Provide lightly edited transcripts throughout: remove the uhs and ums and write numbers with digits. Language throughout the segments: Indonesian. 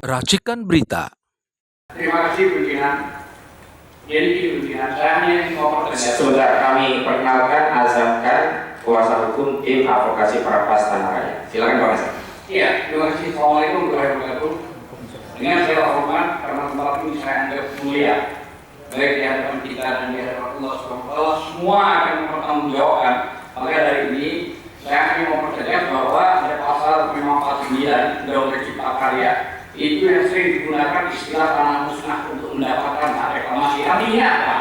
Racikan berita. Terima kasih pimpinan. Jadi pimpinan, saya hanya ingin mempertegas. Sebentar, kami perkenalkan azamkan kuasa hukum tim advokasi Prapas Tanah Raya. Silakan Pak Mas. Iya, terima kasih. Assalamualaikum warahmatullahi wabarakatuh. Dengan segala hormat, karena tempat ini saya anggap mulia, baik di hadapan kita dan di hadapan Allah SWT, semua akan mempertanggungjawabkan. Maka dari ini, saya ingin mempertegas bahwa ada pasal 549 Undang-Undang Cipta Karya itu yang sering digunakan istilah tanah musnah untuk mendapatkan hak reklamasi. Artinya apa?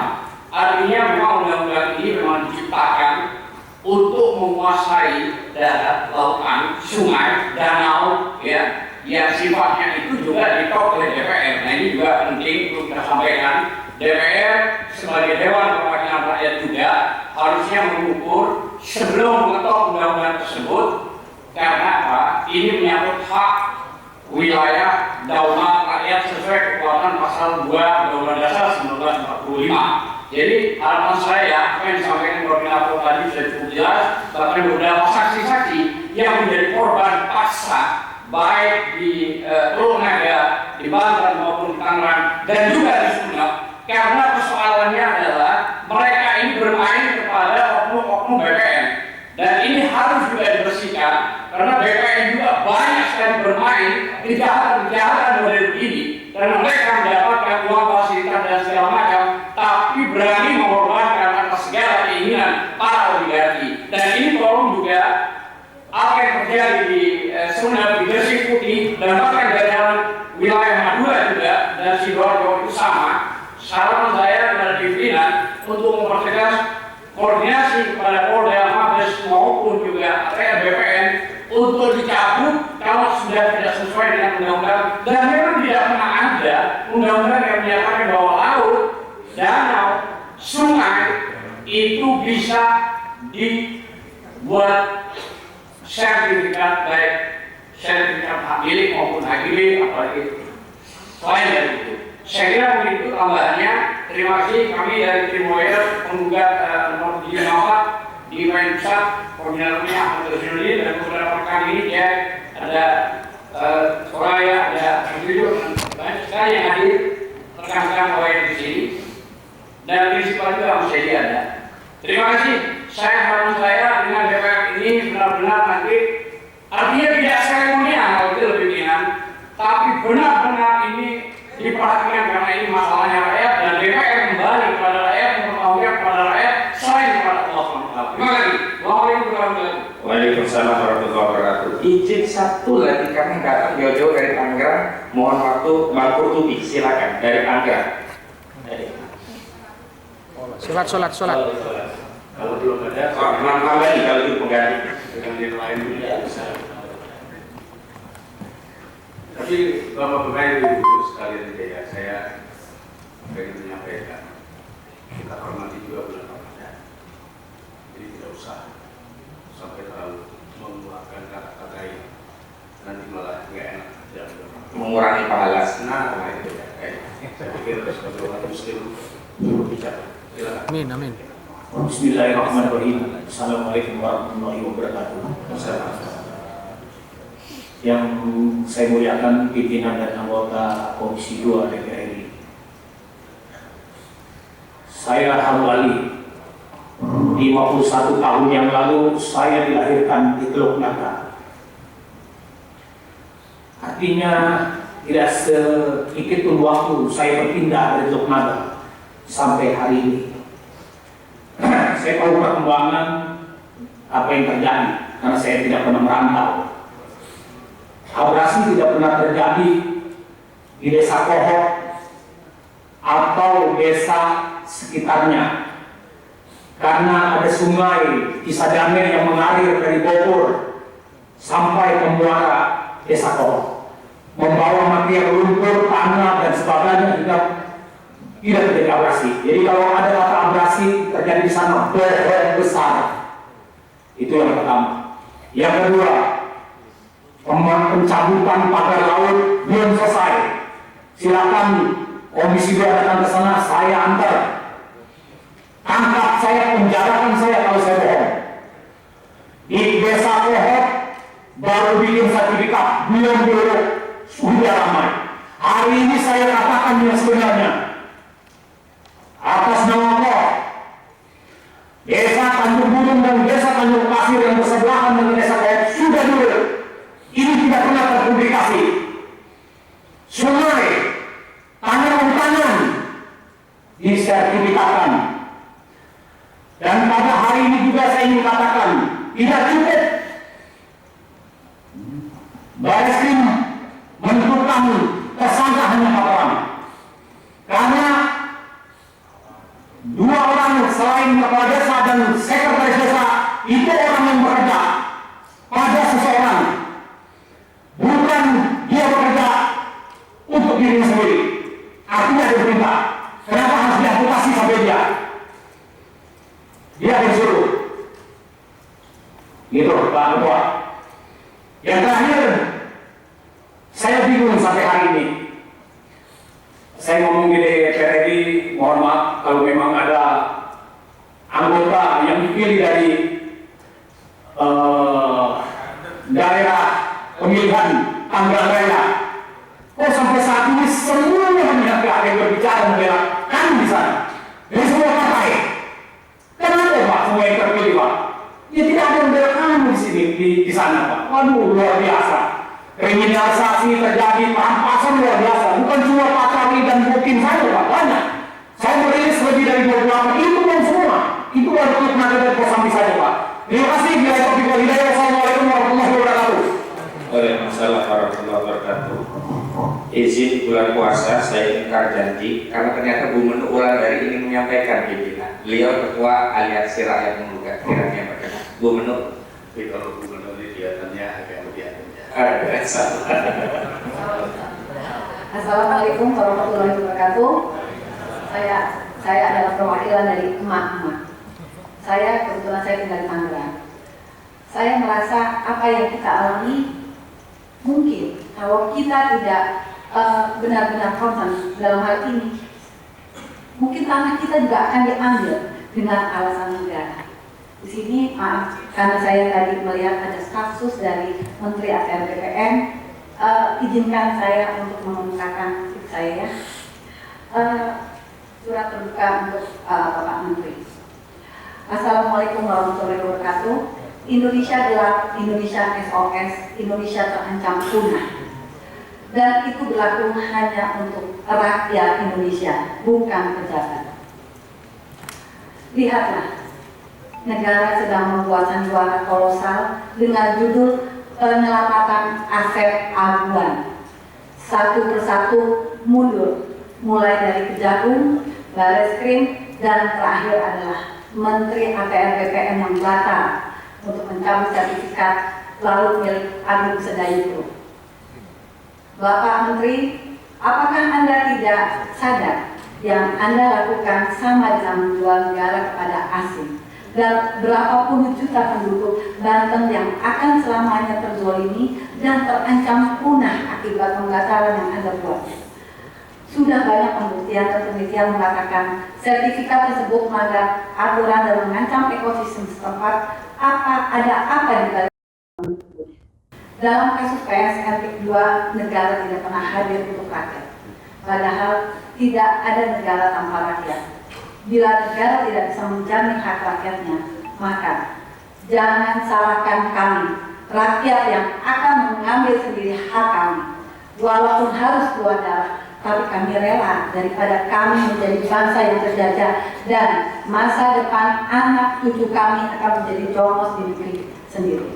Artinya memang undang-undang ini memang diciptakan untuk menguasai darat, lautan, sungai, danau, ya, yang sifatnya itu juga ditok oleh DPR. Nah ini juga penting untuk kita sampaikan. DPR sebagai Dewan Perwakilan Rakyat juga harusnya mengukur sebelum mengetok undang-undang tersebut. Karena apa? Ini menyangkut hak wilayah daulat rakyat sesuai kekuatan pasal 2 Undang-Undang Dasar 1945. Jadi harapan saya, apa yang disampaikan koordinator tadi sudah cukup jelas, bahkan beberapa saksi-saksi yang menjadi korban paksa baik di Teluk Naga, di Banten maupun di Tangerang dan juga di Sunda, karena persoalannya adalah mereka ini bermain kepada oknum-oknum BPN. Dan ini harus juga dibersihkan karena BPN juga banyak sekali bermain kejahatan-kejahatan model ini karena mereka mendapatkan uang fasilitas dan segala macam, tapi berani mengorbankan atas segala keinginan para oligarki. Dan ini tolong juga apa yang terjadi di Sunda, di Gresik Putih dan bahkan jajaran wilayah Madura juga dan Sidoarjo itu sama. Saran saya kepada pimpinan untuk mempertegas koordinasi kepada Polda, Mabes maupun juga BPN untuk dicabut kalau sudah tidak sesuai dengan undang-undang. Dan memang tidak pernah ada undang-undang yang menyatakan bahwa laut, danau, sungai itu bisa dibuat sertifikat, baik sertifikat hak milik maupun hak milik, apalagi selain dari itu. Saya kira begitu tambahannya. Terima kasih. Kami dari tim Lawyer penggugat nomor 74 di Main Pusat, koordinatornya Ahmad Rasulullah dan beberapa rekan ini dia ada Soraya, ada Abdul, banyak sekali yang hadir rekan-rekan Lawyer di sini dan prinsipal juga harus jadi ada. Terima kasih. Harapan saya dengan DPR ini benar-benar nanti artinya tidak seremonial kalau itu lebih ringan, tapi benar-benar ini diperhatikan karena ini masalahnya rakyat dan DPR kembali kepada rakyat, mempertahankan kepada rakyat selain kepada Allah SWT. Terima kasih. Waalaikumsalam warahmatullahi wabarakatuh. Izin satu lagi, kami datang jauh-jauh dari Tangerang. Mohon waktu Bang Kurtubi, silakan dari Tangerang. Sholat. Kalau belum ada, kembali kalau itu pengganti dengan yang lain tidak bisa. Tapi Bapak-Bapak Ibu sekalian ya, saya ingin menyampaikan kita hormati juga bulan Ramadan. Jadi tidak usah sampai terlalu mengeluarkan kata-kata yang nanti malah nggak enak dan mengurangi pahala. nah itu ya. Saya pikir sebagai umat Muslim cukup bicara. Silakan. Amin. Bismillahirrahmanirrahim. Assalamualaikum warahmatullahi wabarakatuh. Yang saya muliakan pimpinan dan anggota Komisi 2 DPR RI. Saya Harun Ali. 51 tahun yang lalu saya dilahirkan di Teluk Naga. Artinya tidak sedikit pun waktu saya berpindah dari Teluk Naga sampai hari ini. Saya tahu perkembangan apa yang terjadi karena saya tidak pernah merantau. Abrasi tidak pernah terjadi di desa Kohok atau desa sekitarnya karena ada sungai Cisadane yang mengalir dari Bogor sampai ke muara desa Kohok, membawa material lumpur, tanah dan sebagainya juga tidak terjadi abrasi. Jadi kalau ada kata abrasi terjadi di sana bohong besar. Itu yang pertama. Yang kedua, pencabutan pagar laut belum selesai. Silakan Komisi 2 datang ke sana, saya antar. Tangkap saya, penjarakan saya kalau saya bohong. Di desa Kohok baru bikin sertifikat, belum sudah ramai. atas nama Allah, Desa Tanjung Burung dan Desa Tanjung Pasir yang bersebelahan dengan Desa Koop sudah dulu ini tidak pernah terpublikasi. Sungai, tanah disertifikatkan. Dan pada hari ini juga saya ingin katakan, tidak cukup Barreskrim menentukan tersangka hanya 4 orang. Karena 2 orang selain kepala desa dan sekretaris desa itu orang yang bekerja pada seseorang, bukan dia bekerja untuk dirinya sendiri. Artinya ada perintah. Kenapa harus diamputasi sampai dia? Dia disuruh. Gitu, Pak Ketua. Yang terakhir, saya bingung sampai hari ini. Saya ngomong di DPR RI, mohon maaf kalau memang ada anggota yang dipilih dari daerah pemilihan Tanggerang Raya. Kok sampai saat ini semuanya hanya yang berbicara membela kami di sana. Dari semua partai. Kenapa Pak semua yang terpilih Pak? Ya tidak ada yang membela kami di sini di sana Pak. Waduh luar biasa. Kriminalisasi terjadi, perampasan luar biasa. Bukan cuma Pak Charlie dan Putin saja Pak, banyak. Saya merilis lebih dari 28, itu pun semua. Itu baru tenaga dan Kosambi saja Pak. Terima kasih. Bila taufiq wal hidayah. Wassalamualaikum warahmatullahi wabarakatuh. Waalaikumsalam warahmatullahi wabarakatuh. Izin bulan puasa saya ingkar janji karena ternyata Bu Menlu ulang dari ini menyampaikan pimpinan. Beliau ketua Aliansi Rakyat Menggugat kiranya berkenan. Bu Menlu, Tapi kalau Bu Menlu ini kelihatannya agak lebih aja. Assalamualaikum warahmatullahi wabarakatuh. Saya adalah perwakilan dari emak-emak. Kebetulan saya tinggal di Tangerang. Saya merasa apa yang kita alami mungkin kalau kita tidak benar-benar konsen dalam hal ini, mungkin tanah kita juga akan diambil dengan alasan negara. Di sini maaf karena saya tadi melihat ada kasus dari Menteri ATR BPN, izinkan saya untuk mengemukakan saya ya. Surat terbuka untuk Bapak Menteri. Assalamualaikum warahmatullahi wabarakatuh. Indonesia adalah Indonesia SOS, Indonesia terancam punah. Dan itu berlaku hanya untuk rakyat Indonesia, bukan pejabat. Lihatlah, negara sedang membuat sandiwara kolosal dengan judul penyelamatan aset aduan. Satu persatu mundur, mulai dari Kejagung, Barreskrim, dan terakhir adalah Menteri ATR BPN yang batal untuk mencabut sertifikat laut milik Agung Sedayu. Bapak Menteri, apakah Anda tidak sadar yang Anda lakukan sama dengan menjual negara kepada asing? Dan berapa puluh juta penduduk Banten yang akan selamanya terzolimi dan terancam punah akibat pembatalan yang Anda buat. Sudah banyak pembuktian dan penelitian mengatakan sertifikat tersebut melanggar aturan dan mengancam ekosistem setempat. Ada apa di balik? Dalam kasus PSLP 2, negara tidak pernah hadir untuk rakyat. Padahal tidak ada negara tanpa rakyat. Bila negara tidak bisa menjamin hak rakyatnya, maka jangan salahkan kami, rakyat yang akan mengambil sendiri hak kami. Walaupun harus keluar darah, tapi kami rela daripada kami menjadi bangsa yang terjajah dan masa depan anak cucu kami akan menjadi jongos di negeri sendiri.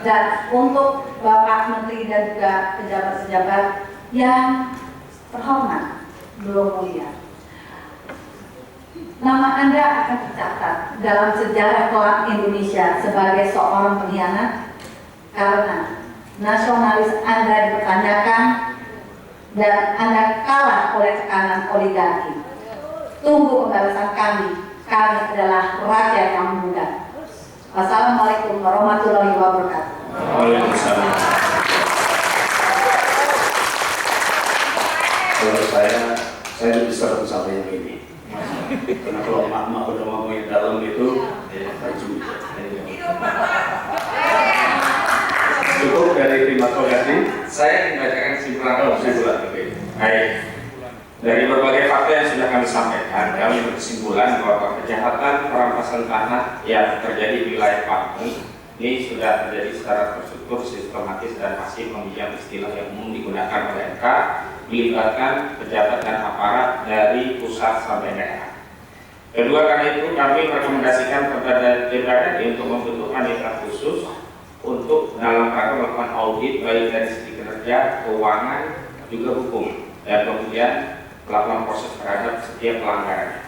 Dan untuk Bapak Menteri dan juga pejabat-pejabat yang terhormat, belum mulia, nama Anda akan tercatat dalam sejarah kelak Indonesia sebagai seorang pengkhianat karena nasionalis Anda dipertanyakan dan Anda kalah oleh tekanan oligarki. Tunggu pembalasan kami adalah rakyat yang muda. Wassalamualaikum warahmatullahi wabarakatuh. Waalaikumsalam. Kalau saya lebih serem sama yang ini. Karena kalau emak-emak udah ngomongin dalam itu, baju. Cukup dari terima kasih. Saya membacakan kesimpulan. Oke. Baik. Dari berbagai fakta yang sudah kami sampaikan, kami berkesimpulan bahwa kejahatan perampasan tanah yang terjadi di wilayah Pati ini sudah terjadi secara terstruktur, sistematis, dan masih meminjam istilah yang umum digunakan oleh MK, melibatkan pejabat dan aparat dari pusat sampai daerah. Kedua, karena itu kami merekomendasikan kepada DPR RI untuk membentuk panitia khusus untuk dalam rangka melakukan audit baik dari segi kinerja, keuangan, juga hukum, dan kemudian melakukan proses terhadap setiap pelanggaran.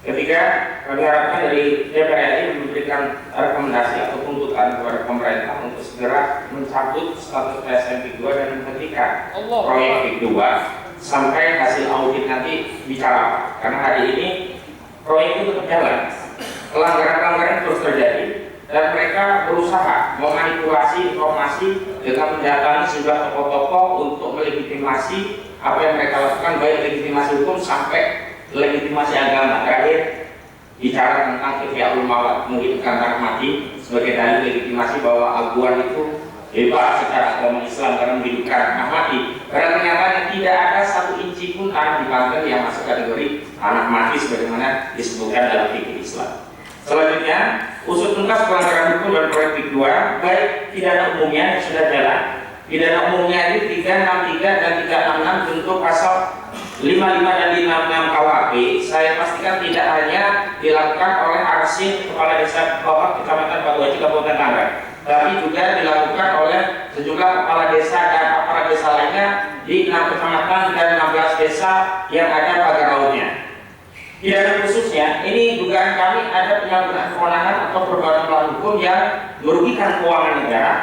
Ketiga, kami harapkan dari DPR RI memberikan rekomendasi atau tuntutan kepada pemerintah untuk segera mencabut status PSM PIK 2 dan menghentikan proyek PIK 2 sampai hasil audit nanti bicara. Karena hari ini proyek itu tetap jalan, pelanggaran-pelanggaran terus terjadi, dan mereka berusaha memanipulasi informasi dengan mendatangi sejumlah tokoh-tokoh untuk melegitimasi apa yang mereka lakukan, baik legitimasi hukum sampai legitimasi agama. Terakhir bicara tentang Ihyaul Mawat, menghidupkan tanah mati sebagai dalil legitimasi bahwa Aguan itu bebas secara agama Islam karena menghidupkan tanah mati. Karena ternyata tidak ada satu inci pun tanah di Banten yang masuk kategori tanah mati sebagaimana disebutkan dalam fikih Islam. Selanjutnya, usut tuntas pelanggaran hukum dan proyek PIK 2, baik pidana umumnya yang sudah jalan. Pidana umumnya ini 363 dan 366 bentuk pasal 55 dan 56 KUHP. Saya pastikan tidak hanya dilakukan oleh Arsin, Kepala Desa Bawah Kecamatan Batu Haji, Kabupaten Tangerang, tapi juga dilakukan oleh sejumlah kepala desa dan aparat desa lainnya di 6 kecamatan dan 16 desa yang ada pagar lautnya. Pidana khususnya, ini dugaan kami ada penyalahgunaan kewenangan atau perbuatan melawan hukum yang merugikan keuangan negara,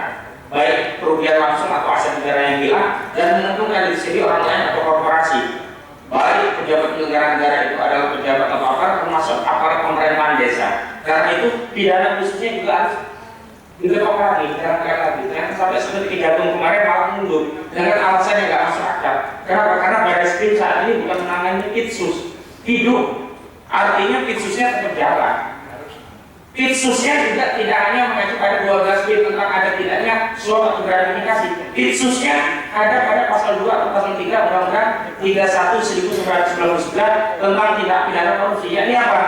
baik kerugian langsung atau aset negara yang hilang, dan menguntungkan diri sendiri, orang lain atau korporasi. Baik pejabat penyelenggara negara itu adalah pejabat atau aparat, termasuk aparat pemerintahan desa. Karena itu pidana khususnya juga harus diketok lagi, lagi. Jangan sampai seperti Jagung kemarin malah mundur dengan alasan yang nggak masuk akal. Kenapa? Karena Baris Krim saat ini bukan menangani Kitsus, hidup. Artinya Kitsusnya tetap jalan. Kitsusnya juga tidak hanya mengacu pada 12 B tentang ada tidaknya suap atau gratifikasi. Kitsusnya ada pada pasal 2 atau pasal 3 Undang-Undang 31/1999 tentang tindak pidana korupsi. Ini apa?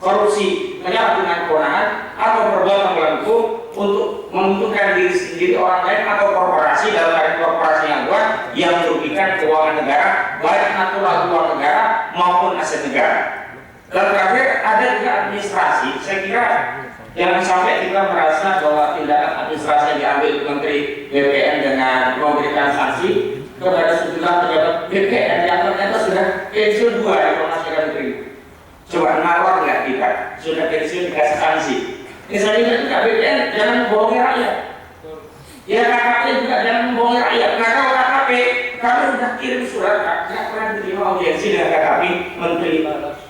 Korupsi, penyalahgunaan kewenangan atau perbuatan melawan hukum untuk menguntungkan diri sendiri, orang lain atau korporasi, dalam hal korporasi yang kuat yang merugikan keuangan negara, baik natural keuangan negara maupun aset negara. Dan terakhir ada juga administrasi. Saya kira jangan sampai kita merasa bahwa tindakan administrasi yang diambil Menteri BPN dengan memberikan sanksi kepada sejumlah pejabat BPN yang ternyata sudah pensiun 2 di Komnas Negeri. Coba ngalor nggak kita? Sudah pensiun dikasih sanksi. Misalnya juga BPN jangan membohongi rakyat. Ya KKP juga jangan membohongi rakyat. Nah kalau KKP kami sudah kirim surat, nggak pernah diterima audiensi dengan KKP Menteri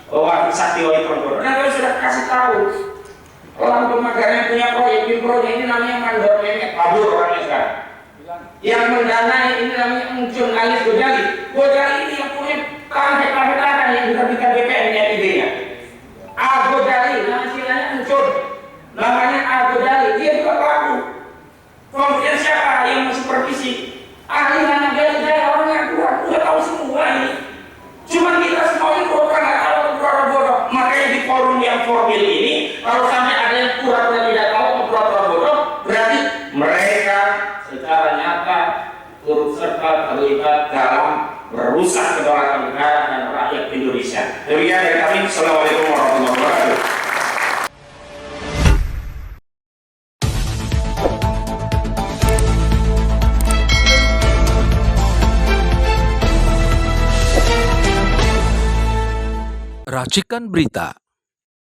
Wakil Sakti Wahid Purwono. Dan kami sudah kasih tahu orang pemagarnya punya proyek ini namanya Mandor Memet, kabur orangnya sekarang. Yang mendanai ini namanya Muncul Alis Gojali. Gojali ini yang punya hektar-hektaran yang diterbitkan BPN ya idenya. Gojali, nama silanya Muncul. Namanya Gojali, dia juga pelaku. Kemudian siapa yang supervisi? Ahli mana gali-gali orangnya udah tahu semua ini. Cuma kita semua ini bukan bodoh. Makanya di forum yang formal ini, kalau sampai ada yang pura-pura tidak tahu atau pura-pura bodoh, berarti mereka secara nyata turut serta terlibat dalam merusak kedaulatan negara dan rakyat Indonesia. Demikian dari kami. Assalamualaikum warahmatullahi wabarakatuh. Racikan Berita